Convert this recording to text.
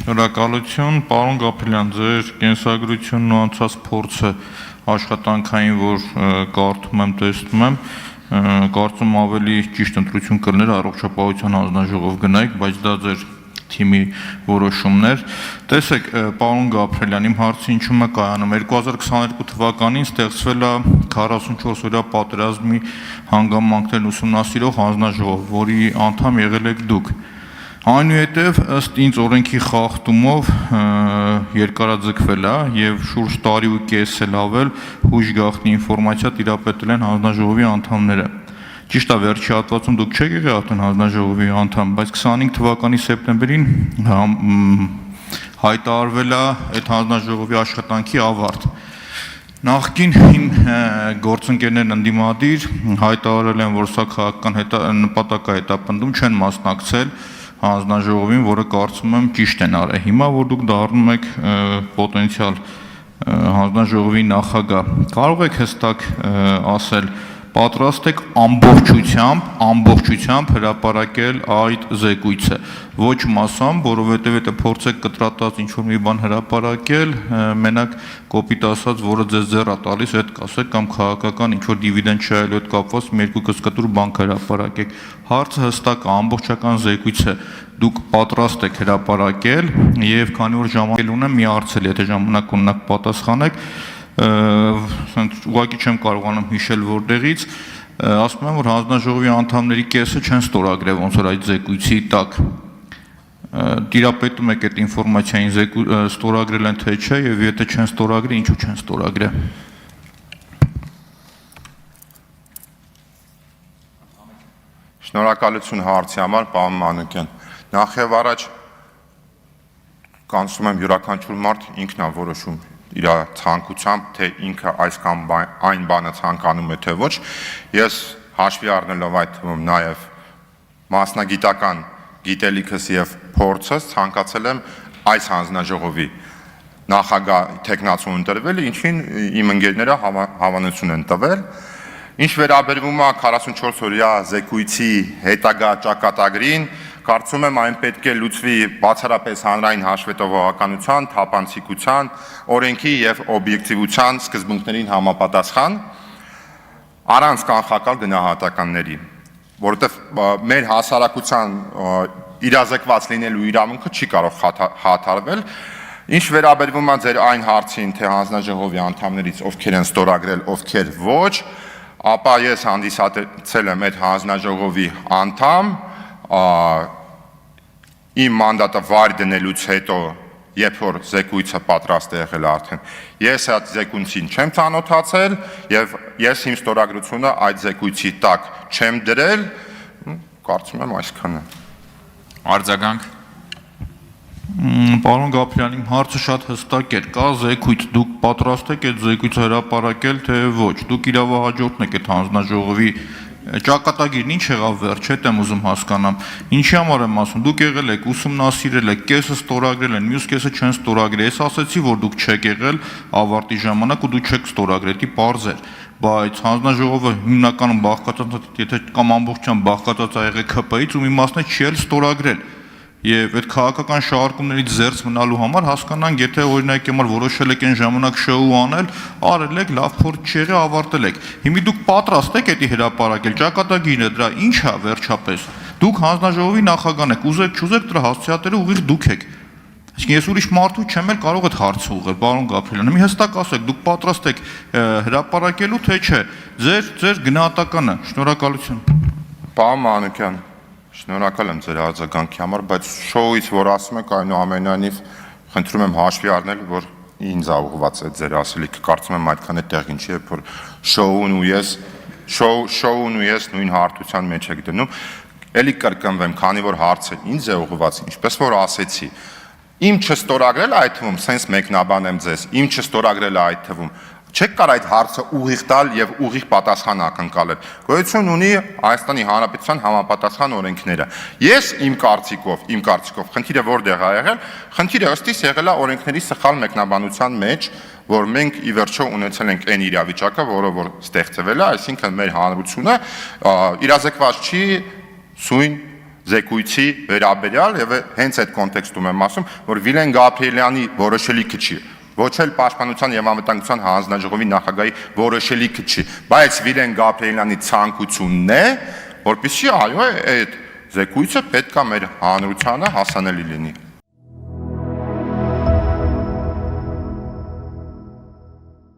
Շնորհակալություն, պարոն Գաբրելյան, ձեր կենսագրությունն ու անցած փորձը աշխատանքային, որ կարդում եմ, տեսնում եմ, կարծում ավելի ճիշտ ընտրություն կլներ առողջապահության հանձնաժողով գնայիք, բայց դա ձեր թիմի որոշումներ։ Տեսեք, պարոն Գաբրելյան, իմ հարցը ինչու՞մ է կայանում։ 2022 թվականին ստեղծվել է 44-օրյա պատերազմի հանգամանքներն ուսումնասիրող հանձնաժողով, որի անդամ եղել եք դուք։ Այնուհետև ըստ ինձ օրենքի խախտումով երկարաձգվել է եւ շուրջ տարի ու կես էլ ավել հույժ գաղտնի ինֆորմացիա տիրապետել են հանձնաժողովի անդամները։ Ճիշտ է, վերջի հատվածում դուք չեք եղել արդեն հանձնաժողովի անդամ, բայց 25 թվականի սեպտեմբերին հայտարարվել է այդ հանձնաժողովի աշխատանքի ավարտ։ Նախկին իմ գործընկերներն ընդդիմադիր հայտարարել են, որ սա քաղաքական նպատակ է հետապնդում, չեն մասնակցել հանձնաժողովին, որը կարծում եմ ճիշտ են արել։ Հիմա որ դուք դառնում եք պոտենցիալ հանձնաժողովի նախագահ, կարող եք հստակ ասել, պատրաստ եք ամբողջությամբ հրապարակել այդ զեկույցը, ոչ մասամբ, որովհետև եթե փորձեք կտրատած ինչ-որ մի բան հրապարակել, մենակ կոպիտ ասած, որը ձեզ ձեռ է տալիս, այդ կասեք, կամ քաղաքական ինչ-որ դիվիդենդ չայելու հետ կապված մի երկու կսկտուր բան հրապարակեք։ Հարցը հստակ է, ամբողջական զեկույցը դուք պատրաստ եք հրապարակել, եւ քանի որ ժամանակ ունեմ, մի հարցել, եթե ժամանակ ունենաք պատասխանեք, ուղղակի չեմ կարողանում հիշել որտեղից, ասում եմ, որ հանձնաժողովի անդամների կեսը չեն ստորագրել ոնց որ այդ զեկույցի տակ։ Տիրապետում եք այդ ինֆորմացիային ստորագրել են թե չէ, եւ եթե չեն ստորագրել, ինչու չեն ստորագրել։ Շնորհակալություն հարցի համար, պարոն Մանուկյան։ Նախ եւ առաջ կանցնում եմ յուրաքանչյուր մարդ ինքն է որոշում իր ցանկությամբ, թե ինքը այս կամ այն բանը ցանկանում է, թե ոչ։ Ես հաշվի առնելով այդ թվում նաև մասնագիտական գիտելիքս եւ փորձս ցանկացել եմ այս հանձնաժողովի նախագահ տեխնացու ընտրվել, ինչին իմ ընկերները հավանություն են տվել։ Ինչ վերաբերվում է 44-օրյա զեկույցի հետագա ճակատագրին, կարծում եմ այն պետք է լուծվի բացառապես հանրային հաշվետվողականության, թափանցիկության, օրենքի եւ օբյեկտիվության սկզբունքներին համապատասխան, առանց կանխակալ գնահատականների, որովհետեւ մեր հասարակության իրազեկված լինելու իրավունքը չի կարող հաթարվել։ Ինչ վերաբերվում է ձեր այն հարցին, թե հանձնաժողովի անդամներից ովքեր են ստորագրել, ովքեր ոչ, ապա ես հանդիսացել եմ այդ հանձնաժողովի անդամ, իմ մանդատը վայր դնելուց հետո, երբ որ զեկույցը պատրաստ է եղել արդեն, ես այդ զեկույցին չեմ ծանոթացել եւ ես իմ ստորագրությունը այդ զեկույցի տակ չեմ դրել, կարծում եմ այսքանը։ Արձագանք։ Պարոն Գաբրելյան, իմ հարցը շատ հստակ էր, կա զեկույց, դուք պատրաստ եք այդ զեկույցը հրապարակել, թե ոչ, դուք իրավահաջորդն եք այդ հանձնաժողովի ճակատագիրն ինչ եղավ վերջ, հետ եմ ուզում հասկանամ, ինչի համար եմ ասում, դուք եղել եք, ուսումնասիրել եք, կեսը ստորագրել են, մյուս կեսը չեն ստորագրել, ես ասեցի, որ դուք չեք եղել ավարտի ժամանակ ու դուք չեք ստորագրել, դի պարզ էր, բայց հանձնաժողովը հիմնականում բաղկացած, եթե կամ ամբողջությամբ բաղկացած է եղել ՔՊ-ից ու մի մասն է չի էլ ստորագրել։ Եվ այդ քաղաքական շահարկումներից զերծ մնալու համար հասկանանք, եթե օրինակ համար որոշել եք այն ժամանակ շոու անել, արել եք, լավ փորձ չի եղել, ավարտել եք։ Հիմա դուք պատրաստ եք դա հրապարակել, ճակատագիրը դրա ի՞նչ է վերջապես։ Դուք հանձնաժողովի նախագահն եք, ուզեք չուզեք դրա հասցեատերը ուղիղ դուք եք։ Իսկ ես ուրիշ մարդու չեմ էլ կարող այդ հարցը ուղղել, պարոն Գաբրելյան։ Մի հստակ ասեք, դուք պատրաստ եք հրապարակելու թե չէ։ Ձեր գնահատականը։ Շնորհակալություն։ Պարոն Մանուկյան, շնորհակալ եմ ձեր արձագանքի համար, բայց շոուից, որ ասում եք, այնուամենայնիվ խնդրում եմ հաշվի առնել, որ ինձ է ուղղված է ձեր ասելիքը, կարծում եմ այդքան է տեղին չի, որ շոուն ու ես նույն հարթության մեջ եք դնում։ Էլի կրկնվեմ, քանի որ հարցը ինձ է ուղղված, ինչպես որ ասեցի, իմ չստորագրել այդ թվում, սենց մեկնաբանեմ ձեզ, իմ չստորագրել այդ թվում, չեք կար այդ հարցը ուղիղ տալ եւ ուղիղ պատասխան ակնկալել։ Գոյություն ունի Հայաստանի Հանրապետության համապատասխան օրենքները։ Ես իմ կարծիքով, խնդիրը որտեղ է եղել, խնդիրը ըստիս եղել է օրենքների սխալ մեկնաբանության մեջ, որ մենք ի վերջո ունեցել ենք այն իրավիճակը, որը որ ստեղծվել է, այսինքն մեր հանրությունը իրազեկված չի սույն զեկույցի վերաբերյալ եւ հենց այդ կոնտեքստում եմ ասում, որ Վիլեն Գաբրիելյանի որոշելիքը չի, ոչ էլ Պաշտպանության եւ Անվտանգության հանձնաժողովի նախագահի որոշելիքը չի, բայց Վիլեն Գաբրիելյանի ցանկությունն է, որպեսզի այո, այդ զեկույցը պետք է մեր հանրությանը հասանելի լինի։